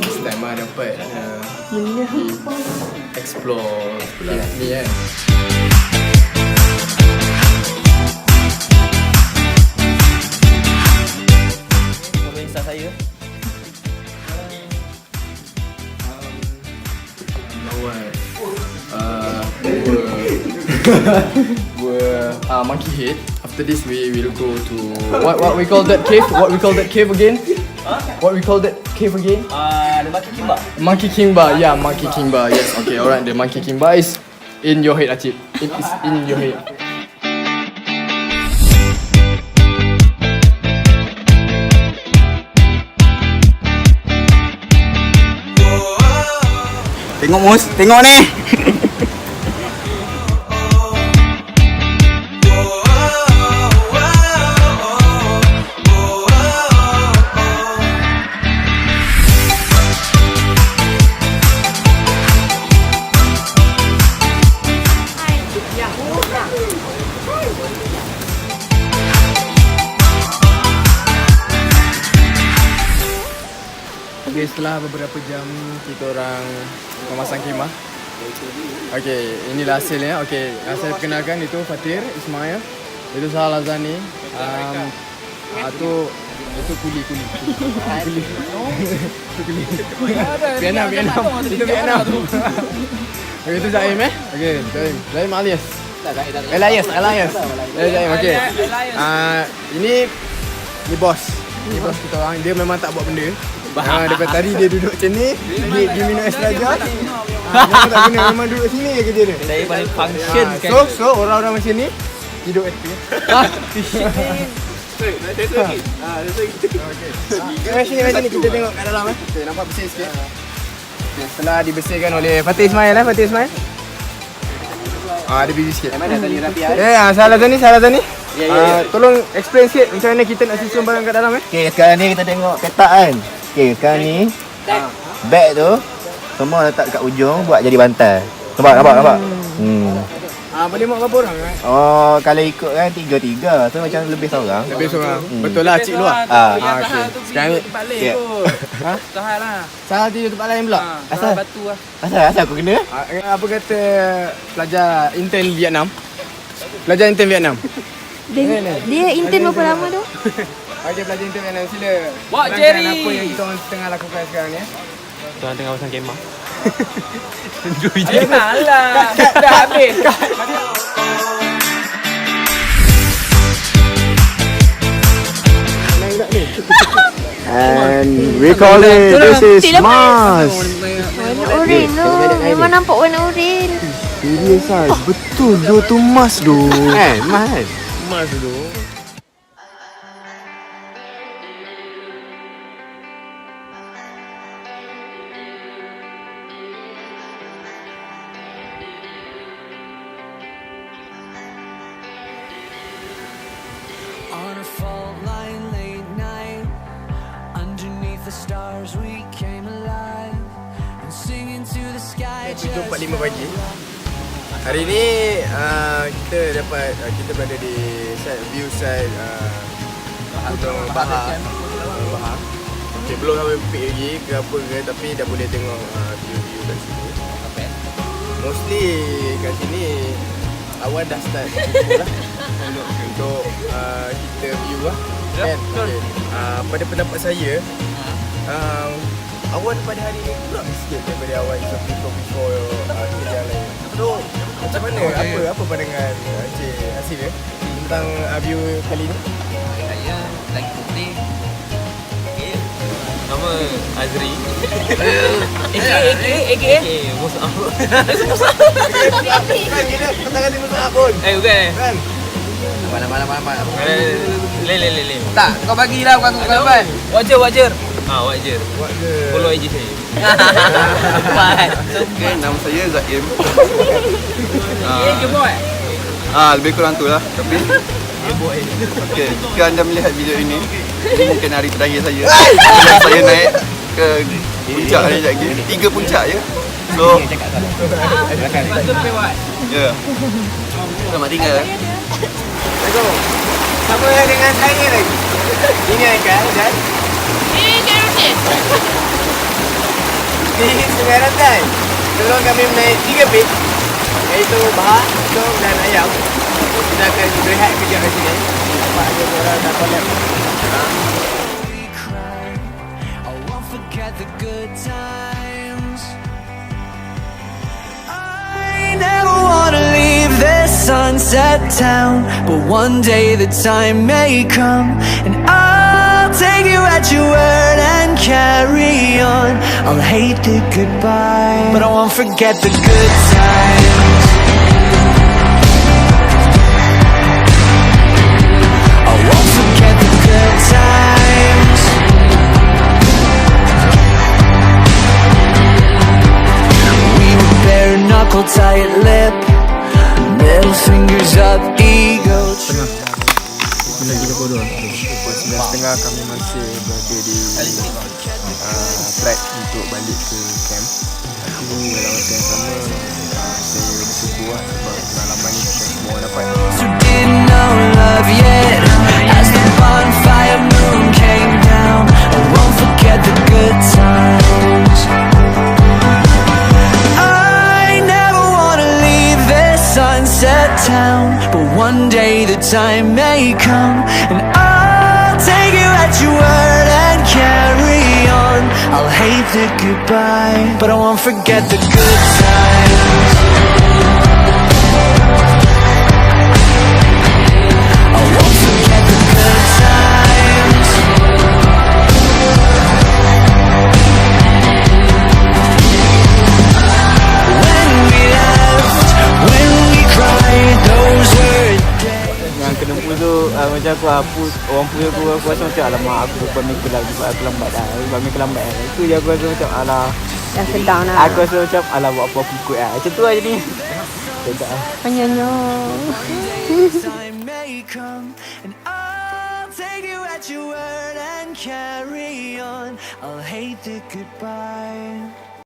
This time dapat explore sebelah ni kan. Follow Insta saya. Monkey head. After this, we will go to what we call that cave? What we call that cave again? What we call that cave again? The Monkey King Bar. Monkey King Bar. Yeah, Monkey King Bar. Yes. Okay. Alright. The Monkey King Bar is in your head, Acip. It is in your head. Tengok Mus, tengok ni. Okay, setelah beberapa jam kita orang memasang khemah. Okay, inilah hasilnya. Okay, saya perkenalkan itu Fatir Ismail. Itu Sahal Azani. Itu kuli. Vietnam. Itu Vietnam. Okay, itu Zaim Okay, Zaim alias. Elias. Zaim, okay. Ini bos. Ini bos kita orang. Dia memang tak buat benda. Baha. Daripada tadi dia duduk macam ni. Dia minum es raja. Memang tak guna. Memang duduk sini je kerja dia. Saya paling function kan. So orang-orang macam ni hidup happy. Sini macam ni kita tengok kat dalam Okay, nampak bersih sikit. Okay, setelah dibersihkan oleh Fatir Ismail dia busy sikit. Mana tadi rapi Salah Zani. Tolong explain sikit macam mana kita nak susun barang kat dalam Okey, sekarang ni kita tengok petak kan. Okey, sekarang ni beg tu semua letak kat ujung buat jadi bantal. Nampak? Boleh muat berapa orang Oh, kalau ikut kan 3-3. Tu macam lebih seorang. Betul lah cik luar. Okey. Sekarang ni Ya. Sahal lah. Salah tidur tempat lain pula. Asal? Batu lah. Asal aku kena? Apa kata pelajar intern Vietnam? Dia intern berapa lama tu? Okey, pelajar intern Vietnam, sila. Wah, terangkan Jerry. apa yang kita orang tengah lakukan sekarang ni. Kita orang tengah pasang kemah. Alah. Dah habis. And we call it, this is Mars. Warna oren tu. Memang nampak warna oren. Serius lah, betul dia tu Mars tu. Mas dulu. On a fault line late night, underneath the stars we came alive and singing to the sky. 7.45 pagi. Hari ni kita berada di view side Baha. Okay, belum sampai peak lagi ke apa ke, tapi dah boleh tengok view kat sini. Mostly kat sini awan dah start lah untuk kita view lah kan. Okay. Pada pendapat saya awan pada hari ni kurang sikit daripada awan before kerja yang lain. So macam mana, apa pandangan Encik Hasif tentang view kali ni? Saya lagi putih. Okay. Nama Azri. AKA Musa. Kan kita petang kata Musa pun. Bukan. Kan? Mana. Le. Tak, kau bagilah bukan aku kawan. Wajar. Wajar. Follow IG saya. Okay, nama saya Zaim. Boy. Lebih kurang tu lah. Tapi okey, jika anda melihat video ini mungkin hari terakhir saya. Saya naik ke puncak ni lagi. 3 puncak je. So ya. Selamat tinggal. Sama dengan saya lagi. Ini kan dan Ini Sungai Rantai. Sebelum kami menaik 3 bis, iaitu Baha, Stong dan Ayam. Kita akan berehat kejap kat sini. Nampak ada orang dah collab. we cry. I won't forget the good times. I never wanna leave this sunset town, but one day the time may come, and I'll take you at your word and carry on. I'll hate the goodbye, but I won't forget the good times. I won't forget the good times. We were bare knuckle, tight lip, middle fingers up, ego trip. Pukul 9.30 kami masih berada di track untuk balik ke camp. Tapi dalam masa yang sama saya bersyukur sebab pengalaman ni kita semua dapat. Who didn't know love yet, as the bonfire moon came down. I won't forget the good times. I never wanna leave this sunset town, but one day the time may come, and I'll take you at your word and carry on. I'll hate the goodbye, but I won't forget the good times. I won't forget the good times. When we laughed, when we cried, those were Yang kena tu macam aku orang punya aku rasa macam alamak aku pamit aku lambat dah. Pamit lambat dah. Itu je aku rasa macam alah. Dah sedang lah. Aku rasa macam alah buat apa aku ikut lah. Macam tu lah jadi. Sedap lah. Penyanyi. time may come, and I'll take you at your word and carry on. I'll hate the goodbye.